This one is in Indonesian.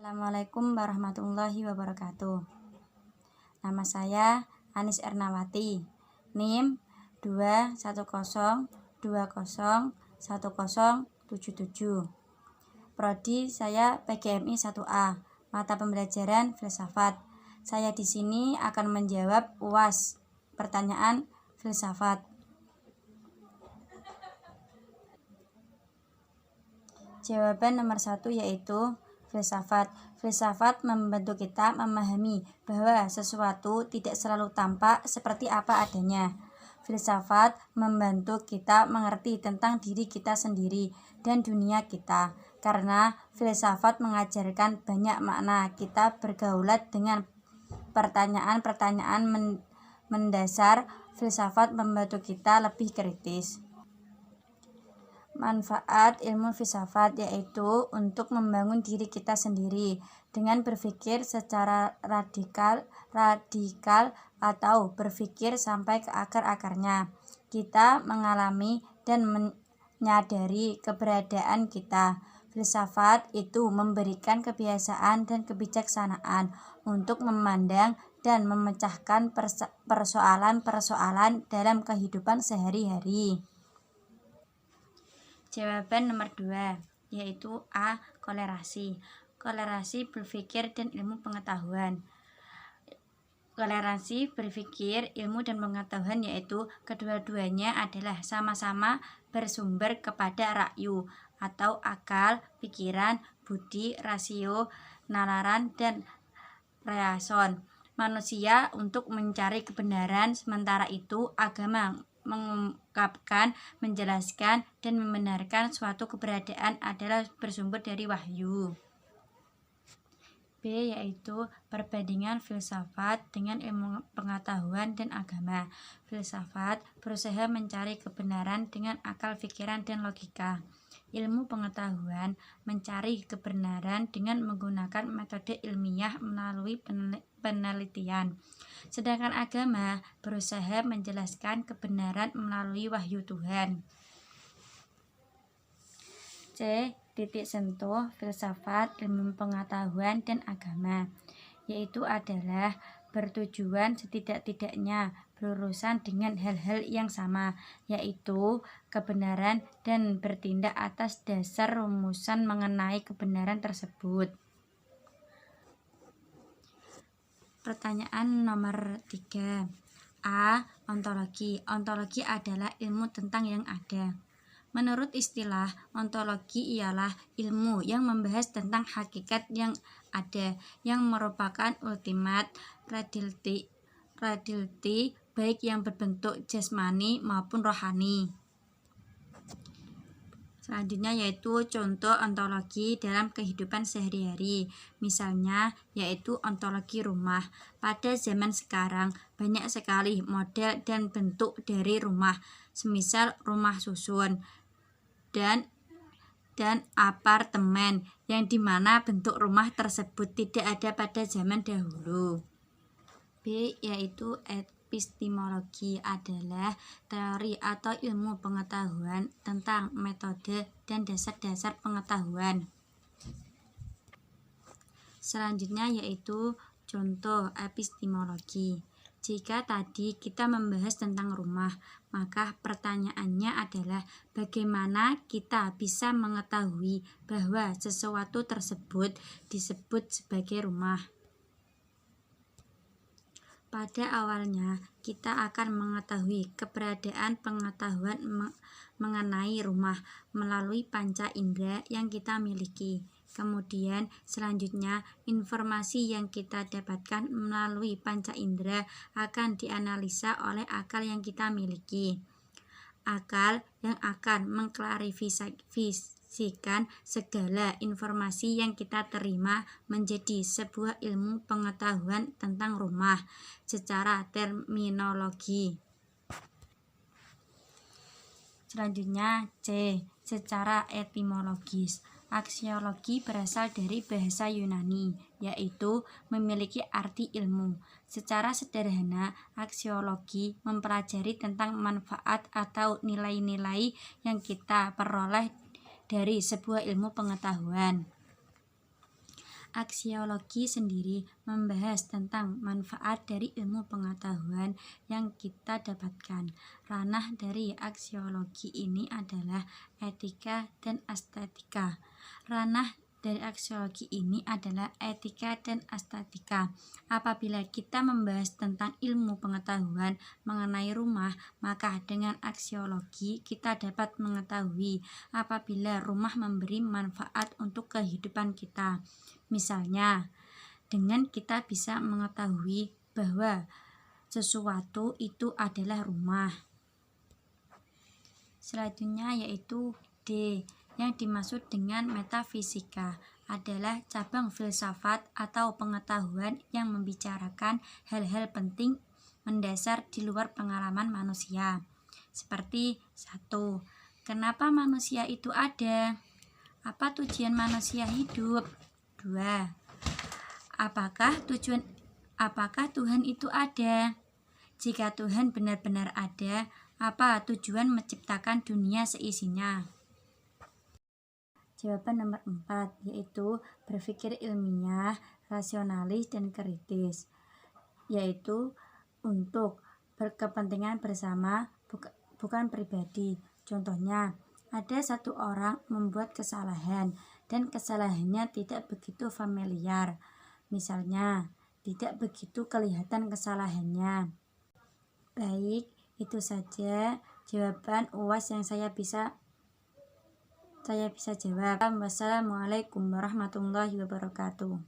Assalamualaikum warahmatullahi wabarakatuh. Nama saya Anis Ernawati, NIM 210201077. Prodi saya PGMI 1A, mata pembelajaran filsafat. Saya di sini akan menjawab UAS, pertanyaan filsafat. Jawaban nomor 1 yaitu filsafat. Filsafat membantu kita memahami bahwa sesuatu tidak selalu tampak seperti apa adanya. Filsafat membantu kita mengerti tentang diri kita sendiri dan dunia kita. Karena filsafat mengajarkan banyak makna, kita bergaulat dengan pertanyaan-pertanyaan mendasar. Filsafat membantu kita lebih kritis. Manfaat ilmu filsafat yaitu untuk membangun diri kita sendiri dengan berpikir secara radikal atau berpikir sampai ke akar-akarnya. Kita mengalami dan menyadari keberadaan kita. Filsafat itu memberikan kebiasaan dan kebijaksanaan untuk memandang dan memecahkan persoalan-persoalan dalam kehidupan sehari-hari. Jawaban nomor 2 yaitu A. Kolerasi. Kolerasi berpikir dan ilmu pengetahuan. Kolerasi berpikir, ilmu dan pengetahuan yaitu kedua-duanya adalah sama-sama bersumber kepada rakyu atau akal, pikiran, budi, rasio, nalaran, dan reason manusia untuk mencari kebenaran. Sementara itu agama mengungkapkan, menjelaskan, dan membenarkan suatu keberadaan adalah bersumber dari wahyu. B. Yaitu perbandingan filsafat dengan ilmu pengetahuan dan agama. Filsafat berusaha mencari kebenaran dengan akal, pikiran, dan logika. Ilmu pengetahuan mencari kebenaran dengan menggunakan metode ilmiah melalui penelitian. Sedangkan agama berusaha menjelaskan kebenaran melalui wahyu Tuhan. C. Titik sentuh filsafat, ilmu pengetahuan, dan agama, yaitu adalah bertujuan setidak-tidaknya berurusan dengan hal-hal yang sama, yaitu kebenaran, dan bertindak atas dasar rumusan mengenai kebenaran tersebut. Pertanyaan nomor 3. A. Ontologi. Ontologi adalah ilmu tentang yang ada. Menurut istilah, ontologi ialah ilmu yang membahas tentang hakikat yang ada, yang merupakan ultimate reality baik yang berbentuk jasmani maupun rohani. Selanjutnya yaitu contoh ontologi dalam kehidupan sehari-hari. Misalnya yaitu ontologi rumah. Pada zaman sekarang banyak sekali model dan bentuk dari rumah, semisal rumah susun dan apartemen, yang dimana bentuk rumah tersebut tidak ada pada zaman dahulu. B. Yaitu epistemologi adalah teori atau ilmu pengetahuan tentang metode dan dasar-dasar pengetahuan. Selanjutnya yaitu contoh epistemologi. Jika tadi kita membahas tentang rumah, maka pertanyaannya adalah bagaimana kita bisa mengetahui bahwa sesuatu tersebut disebut sebagai rumah. Pada awalnya, kita akan mengetahui keberadaan pengetahuan mengenai rumah melalui panca indera yang kita miliki. Kemudian selanjutnya informasi yang kita dapatkan melalui panca indera akan dianalisa oleh akal yang kita miliki. Akal yang akan mengklarifikasikan segala informasi yang kita terima menjadi sebuah ilmu pengetahuan tentang rumah secara terminologi. Selanjutnya C. Secara etimologis. Aksiologi berasal dari bahasa Yunani, yaitu memiliki arti ilmu. Secara sederhana, aksiologi mempelajari tentang manfaat atau nilai-nilai yang kita peroleh dari sebuah ilmu pengetahuan. Aksiologi sendiri membahas tentang manfaat dari ilmu pengetahuan yang kita dapatkan. Ranah dari aksiologi ini adalah etika dan estetika. Ranah dari aksiologi ini adalah etika dan estetika. Apabila kita membahas tentang ilmu pengetahuan mengenai rumah, maka dengan aksiologi kita dapat mengetahui apabila rumah memberi manfaat untuk kehidupan kita. Misalnya, dengan kita bisa mengetahui bahwa sesuatu itu adalah rumah. Selanjutnya yaitu D. Yang dimaksud dengan metafisika adalah cabang filsafat atau pengetahuan yang membicarakan hal-hal penting mendasar di luar pengalaman manusia. Seperti 1. Kenapa manusia itu ada? Apa tujuan manusia hidup? 2. Apakah Tuhan itu ada? Jika Tuhan benar-benar ada, apa tujuan menciptakan dunia seisinya? Jawaban nomor 4 yaitu berpikir ilmiah, rasionalis, dan kritis, yaitu untuk berkepentingan bersama, bukan pribadi. Contohnya, ada satu orang membuat kesalahan dan kesalahannya tidak begitu familiar. Misalnya, tidak begitu kelihatan kesalahannya. Baik, itu saja jawaban UAS yang saya bisa jawab. Wassalamualaikum warahmatullahi wabarakatuh.